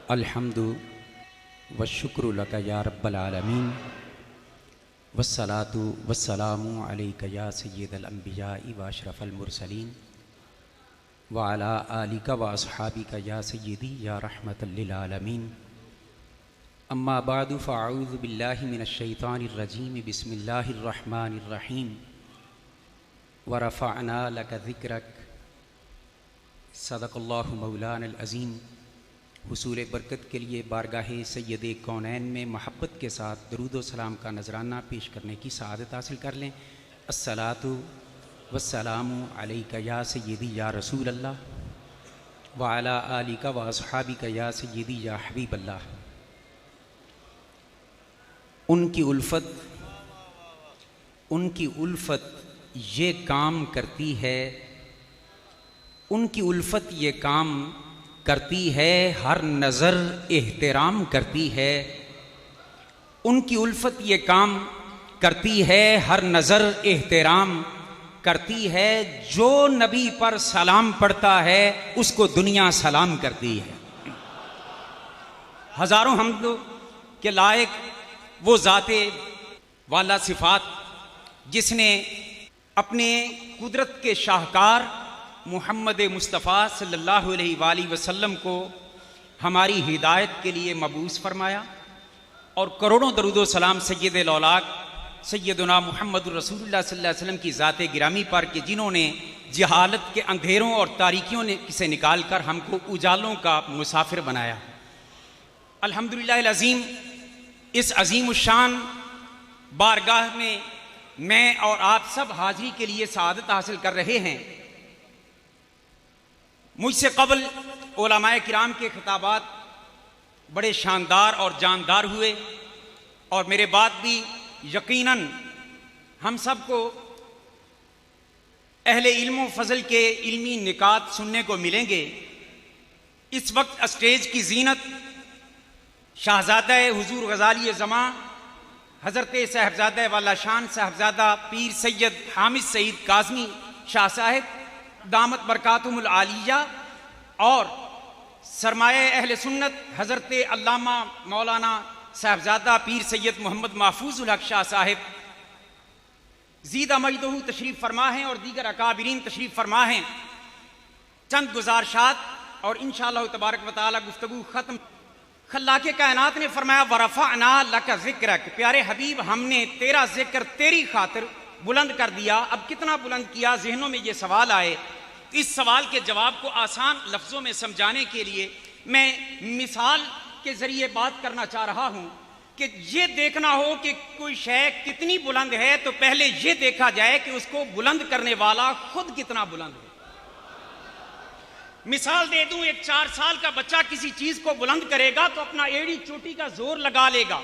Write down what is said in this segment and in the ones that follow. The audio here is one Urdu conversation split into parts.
الحمد والشکر لک یا رب العالمین والصلاة والسلام علیک یا سید الانبیاء واشرف المرسلین وعلی آلک واصحابک یا سیدی یا رحمت للعالمین اما بعد فاعوذ باللہ من الشیطان الرجیم بسم اللہ الرحمن الرحیم ورفعنا لک ذکرک صدق اللہ مولانا العظیم۔ حصول برکت کے لیے بارگاہ سید کونین میں محبت کے ساتھ درود و سلام کا نذرانہ پیش کرنے کی سعادت حاصل کر لیں۔ الصلاۃ والسلام علیک یا سیدی یا رسول اللہ وعلی آلک واصحابک یا سیدی یا حبیب اللہ۔ ان کی الفت یہ کام کرتی ہے، ان کی الفت یہ کام کرتی ہے، ہر نظر احترام کرتی ہے۔ ان کی الفت یہ کام کرتی ہے، ہر نظر احترام کرتی ہے۔ جو نبی پر سلام پڑھتا ہے اس کو دنیا سلام کرتی ہے۔ ہزاروں حمد کے لائق وہ ذات والا صفات جس نے اپنے قدرت کے شاہکار محمد مصطفیٰ صلی اللہ علیہ وآلہ وسلم کو ہماری ہدایت کے لیے مبعوث فرمایا، اور کروڑوں درود و سلام سید الاولاق سیدنا محمد رسول اللہ صلی اللہ علیہ وسلم کی ذات گرامی پر کہ جنہوں نے جہالت کے اندھیروں اور تاریکیوں سے نکال کر ہم کو اجالوں کا مسافر بنایا۔ الحمدللہ العظیم، اس عظیم الشان بارگاہ میں میں اور آپ سب حاضری کے لیے سعادت حاصل کر رہے ہیں۔ مجھ سے قبل علماء کرام کے خطابات بڑے شاندار اور جاندار ہوئے، اور میرے بعد بھی یقیناً ہم سب کو اہل علم و فضل کے علمی نکات سننے کو ملیں گے۔ اس وقت اسٹیج کی زینت شاہزادہ حضور غزالی زماں حضرت صاحبزادہ والا شان صاحبزادہ پیر سید حامد سعید کاظمی شاہ صاحب دامت برکاتہم العالیہ اور سرمایہ اہل سنت حضرت علامہ مولانا صاحبزادہ پیر سید محمد محفوظ الحق شاہ صاحب زیدہ مجدہ تشریف فرما ہیں، اور دیگر اکابرین تشریف فرما ہیں۔ چند گزارشات اور انشاءاللہ تبارک و تعالی گفتگو ختم۔ خلاق کائنات نے فرمایا ورفعنا لک ذکرک، پیارے حبیب ہم نے تیرا ذکر تیری خاطر بلند کر دیا۔ اب کتنا بلند کیا؟ ذہنوں میں یہ سوال آئے۔ اس سوال کے جواب کو آسان لفظوں میں سمجھانے کے لیے میں مثال کے ذریعے بات کرنا چاہ رہا ہوں کہ یہ دیکھنا ہو کہ کوئی شے کتنی بلند ہے تو پہلے یہ دیکھا جائے کہ اس کو بلند کرنے والا خود کتنا بلند ہے۔ مثال دے دوں، ایک 4 سال کا بچہ کسی چیز کو بلند کرے گا تو اپنا ایڑی چوٹی کا زور لگا لے گا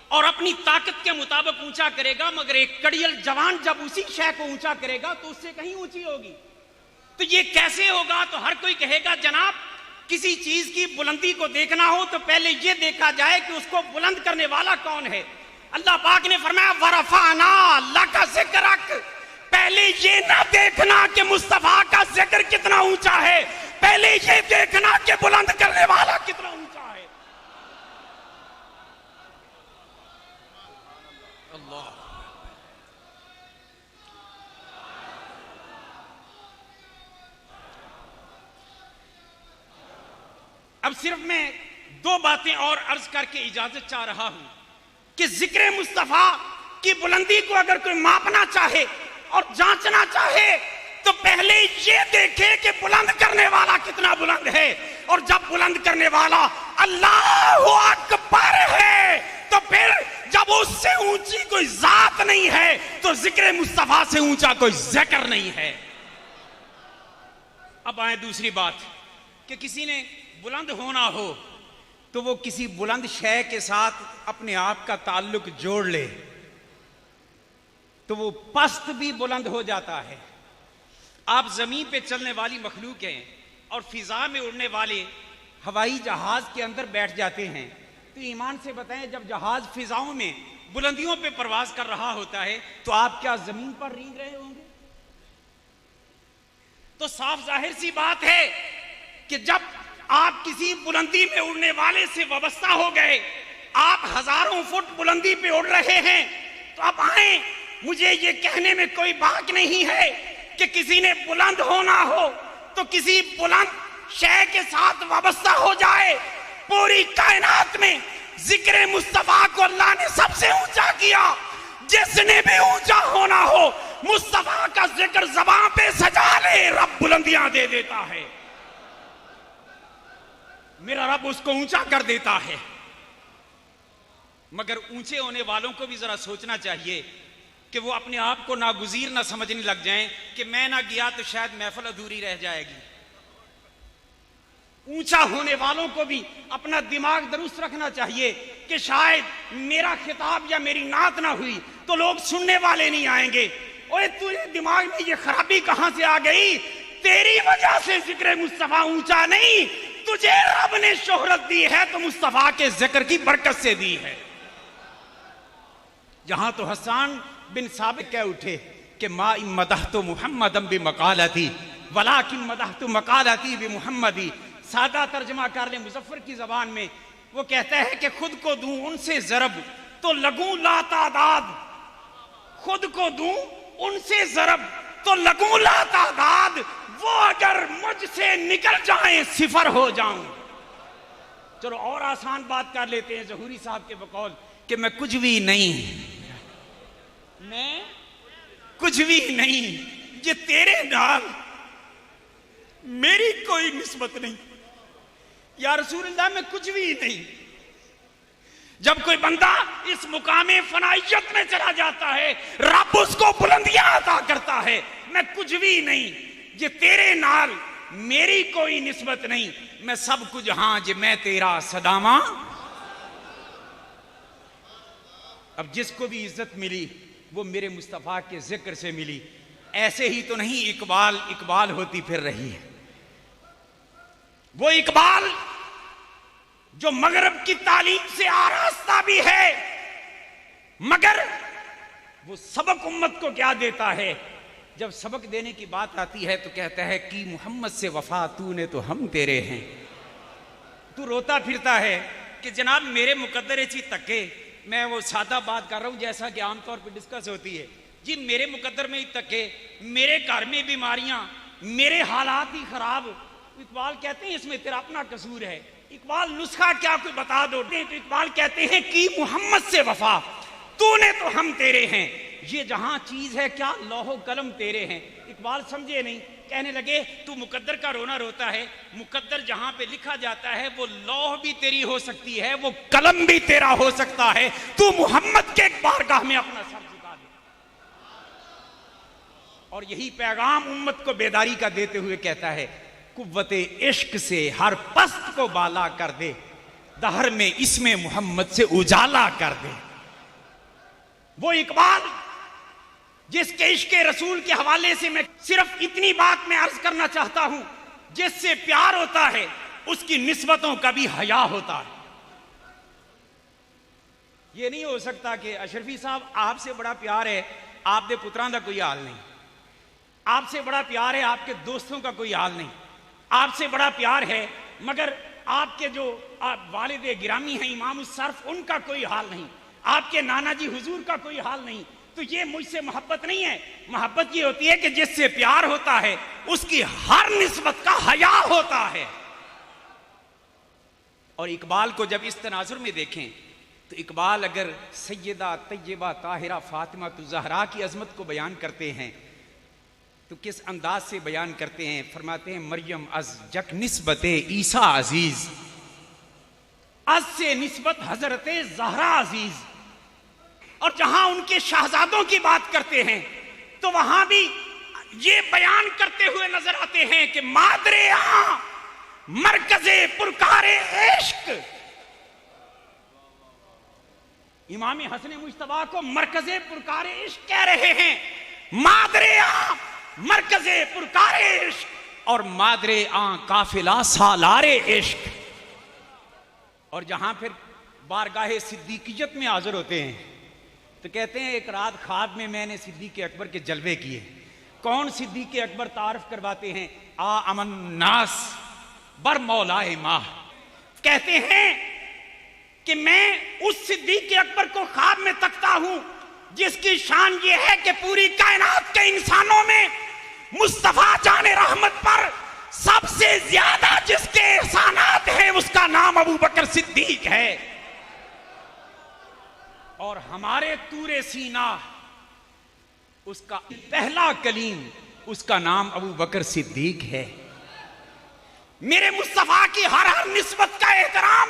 اور اپنی طاقت کے مطابق اونچا کرے گا، مگر ایک کڑیل جوان جب اسی شے کو اونچا کرے گا تو اس سے کہیں اونچی ہوگی۔ تو یہ کیسے ہوگا؟ تو ہر کوئی کہے گا جناب کسی چیز کی بلندی کو دیکھنا ہو تو پہلے یہ دیکھا جائے کہ اس کو بلند کرنے والا کون ہے۔ اللہ پاک نے فرمایا ورفعنا لک ذکرک، پہلے یہ نہ دیکھنا کہ مصطفیٰ کا ذکر کتنا اونچا ہے، پہلے یہ دیکھنا کہ بلند کرنے والا کتنا اونچا ہے۔ اللہ اب صرف میں 2 باتیں اور عرض کر کے اجازت چاہ رہا ہوں کہ ذکر مصطفیٰ کی بلندی کو اگر کوئی ماپنا چاہے اور جانچنا چاہے تو پہلے یہ دیکھے کہ بلند کرنے والا کتنا بلند ہے، اور جب بلند کرنے والا اللہ اکبر ہے تو پھر جب اس سے اونچی کوئی ذات نہیں ہے تو ذکر مصطفیٰ سے اونچا کوئی ذکر نہیں ہے۔ اب آئیں دوسری بات کہ کسی نے بلند ہونا ہو تو وہ کسی بلند شے کے ساتھ اپنے آپ کا تعلق جوڑ لے تو وہ پست بھی بلند ہو جاتا ہے۔ آپ زمین پہ چلنے والی مخلوق ہیں اور فضا میں اڑنے والے ہوائی جہاز کے اندر بیٹھ جاتے ہیں، تو ایمان سے بتائیں جب جہاز فضاؤں میں بلندیوں پہ پرواز کر رہا ہوتا ہے تو آپ کیا زمین پر رینگ رہے ہوں گے؟ تو صاف ظاہر سی بات ہے کہ جب آپ کسی بلندی میں اڑنے والے سے وابستہ ہو گئے، آپ ہزاروں فٹ بلندی پہ اڑ رہے ہیں، تو اب آئیں، مجھے یہ کہنے میں کوئی باک نہیں ہے کہ کسی نے بلند ہونا ہو تو کسی بلند شے کے ساتھ وابستہ ہو جائے۔ پوری کائنات میں ذکر مصطفیٰ کو اللہ نے سب سے اونچا کیا۔ جس نے بھی اونچا ہونا ہو مصطفیٰ کا ذکر زبان پہ سجا لے، رب بلندیاں دے دیتا ہے، میرا رب اس کو اونچا کر دیتا ہے۔ مگر اونچے ہونے والوں کو بھی ذرا سوچنا چاہیے کہ وہ اپنے آپ کو ناگزیر نہ سمجھنے لگ جائیں کہ میں نہ گیا تو شاید محفل ادھوری رہ جائے گی۔ اونچا ہونے والوں کو بھی اپنا دماغ درست رکھنا چاہیے کہ شاید میرا خطاب یا میری نعت نہ ہوئی تو لوگ سننے والے نہیں آئیں گے۔ اوے تجھے دماغ میں یہ خرابی کہاں سے آ گئی؟ تیری وجہ سے ذکر مصطفیٰ اونچا نہیں، تجھے رب نے شہرت دی ہے تو مصطفیٰ کے ذکر کی برکت سے دی ہے۔ یہاں تو حسان بن ثابت کہہ اٹھے کہ ما مدحت محمدًا بمقالتی ولکن مدحت مقالتی بمحمدی۔ سادہ ترجمہ کر لیں مظفر کی زبان میں، وہ کہتا ہے کہ خود کو دوں ان سے ضرب تو لگوں لا تعداد، خود کو دوں ان سے ضرب تو لگوں لا تعداد، وہ اگر مجھ سے نکل جائیں صفر ہو جاؤں۔ چلو اور آسان بات کر لیتے ہیں ظہوری صاحب کے بقول کہ میں کچھ بھی نہیں، میں کچھ بھی نہیں، یہ تیرے نال میری کوئی نسبت نہیں۔ یا رسول اللہ میں کچھ بھی نہیں۔ جب کوئی بندہ اس مقام فنائیت میں چلا جاتا ہے رب اس کو بلندیاں عطا کرتا ہے۔ میں کچھ بھی نہیں، یہ تیرے نال میری کوئی نسبت نہیں، میں سب کچھ ہاں جے میں تیرا صدامہ۔ اب جس کو بھی عزت ملی وہ میرے مصطفیٰ کے ذکر سے ملی۔ ایسے ہی تو نہیں اقبال ہوتی پھر رہی ہے، وہ اقبال جو مغرب کی تعلیم سے آراستہ بھی ہے، مگر وہ سبق امت کو کیا دیتا ہے؟ جب سبق دینے کی بات آتی ہے تو کہتا ہے کہ محمد سے وفا تو نے تو ہم تیرے ہیں۔ تو روتا پھرتا ہے کہ جناب میرے مقدر چی تکے، میں وہ سادہ بات کر رہا ہوں جیسا کہ عام طور پہ ڈسکس ہوتی ہے، جی میرے مقدر میں ہی تکے، میرے گھر میں بیماریاں، میرے حالات ہی خراب۔ اقبال کہتے ہیں اس میں تیرا اپنا قصور ہے۔ اقبال نسخہ کیا کوئی بتا دو، تو اقبال کہتے ہیں کہ محمد سے وفا تو نے تو ہم تیرے ہیں۔ یہ جہاں چیز ہے کیا لوح و قلم تیرے ہیں۔ اقبال سمجھے نہیں، کہنے لگے تو مقدر کا رونا روتا ہے، مقدر جہاں پہ لکھا جاتا ہے وہ لوح بھی تیری ہو سکتی ہے، وہ قلم بھی تیرا ہو سکتا ہے، تو محمد کے بارگاہ میں اپنا سر جھکا دے۔ اور یہی پیغام امت کو بیداری کا دیتے ہوئے کہتا ہے قوت عشق سے ہر پست کو بالا کر دے، دہر میں اسم محمد سے اجالا کر دے۔ وہ اقبال جس کے عشق رسول کے حوالے سے میں صرف اتنی بات میں عرض کرنا چاہتا ہوں، جس سے پیار ہوتا ہے اس کی نسبتوں کا بھی حیا ہوتا ہے۔ یہ نہیں ہو سکتا کہ اشرفی صاحب آپ سے بڑا پیار ہے آپ دے پتراں دا کوئی حال نہیں، آپ سے بڑا پیار ہے آپ کے دوستوں کا کوئی حال نہیں، آپ سے بڑا پیار ہے مگر آپ کے جو والد گرامی ہیں امام الصرف ان کا کوئی حال نہیں، آپ کے نانا جی حضور کا کوئی حال نہیں۔ تو یہ مجھ سے محبت نہیں ہے، محبت یہ ہوتی ہے کہ جس سے پیار ہوتا ہے اس کی ہر نسبت کا حیا ہوتا ہے۔ اور اقبال کو جب اس تناظر میں دیکھیں تو اقبال اگر سیدہ طیبہ طاہرہ فاطمہ الزہرا کی عظمت کو بیان کرتے ہیں تو کس انداز سے بیان کرتے ہیں؟ فرماتے ہیں مریم از جک نسبت عیسیٰ عزیز، از سے نسبت حضرت زہرا عزیز۔ اور جہاں ان کے شہزادوں کی بات کرتے ہیں تو وہاں بھی یہ بیان کرتے ہوئے نظر آتے ہیں کہ مادر آں مرکز پرکار عشق۔ امام حسن مجتبیٰ کو مرکز پرکار عشق کہہ رہے ہیں، مادر آں مرکز پرکار عشق اور مادر آں قافلہ سالار عشق۔ اور جہاں پھر بارگاہ صدیقیت میں حاضر ہوتے ہیں تو کہتے ہیں ایک رات خواب میں نے صدیق اکبر کے جلوے کیے۔ کون صدیق اکبر؟ تعارف کرواتے ہیں آ امن ناس بر مولائے ماہ. کہتے ہیں کہ میں اس صدیق اکبر کو خواب میں تکتا ہوں جس کی شان یہ ہے کہ پوری کائنات کے انسانوں میں مصطفیٰ جان رحمت پر سب سے زیادہ جس کے احسانات ہیں اس کا نام ابو بکر صدیق ہے. اور ہمارے طور سینا اس کا پہلا کلیم اس کا نام ابو بکر صدیق ہے. میرے مصطفیٰ کی ہر نسبت کا احترام.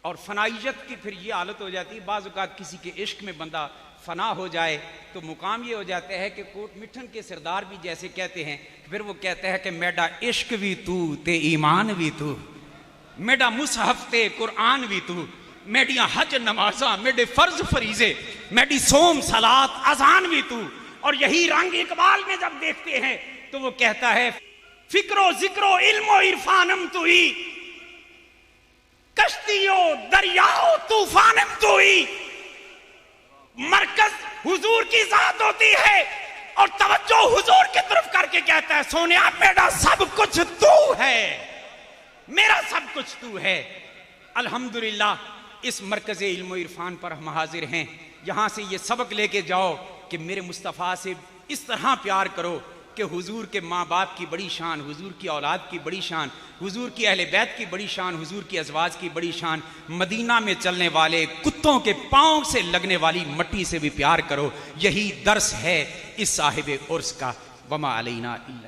اور فنائیت کی پھر یہ حالت ہو جاتی ہے بعض اوقات کسی کے عشق میں بندہ فنا ہو جائے تو مقام یہ ہو جاتا ہے کہ کوٹ مٹھن کے سردار بھی جیسے کہتے ہیں پھر وہ کہتا ہے کہ میڈا عشق بھی تو تے ایمان بھی تو، میڈا مصحف تے قرآن بھی تو، میڈیاں حج نمازاں میڈے فرض فریضے، میڈی سوم صلات اذان بھی تو. اور یہی رنگ اقبال میں جب دیکھتے ہیں تو وہ کہتا ہے فکر و ذکر و علم و عرفانم تو ہی، کشتیوں دریاؤ طوفانم تو ہی. مرکز حضور کی ذات ہوتی ہے اور توجہ حضور کی طرف کر کے کہتا ہے سونیا میرا سب کچھ تو ہے، میرا سب کچھ تو ہے. الحمدللہ اس مرکز علم و عرفان پر ہم حاضر ہیں. یہاں سے یہ سبق لے کے جاؤ کہ میرے مصطفیٰ سے اس طرح پیار کرو کہ حضور کے ماں باپ کی بڑی شان، حضور کی اولاد کی بڑی شان، حضور کی اہل بیت کی بڑی شان، حضور کی ازواج کی بڑی شان، مدینہ میں چلنے والے کتوں کے پاؤں سے لگنے والی مٹی سے بھی پیار کرو. یہی درس ہے اس صاحب عرس کا. وما علینا الا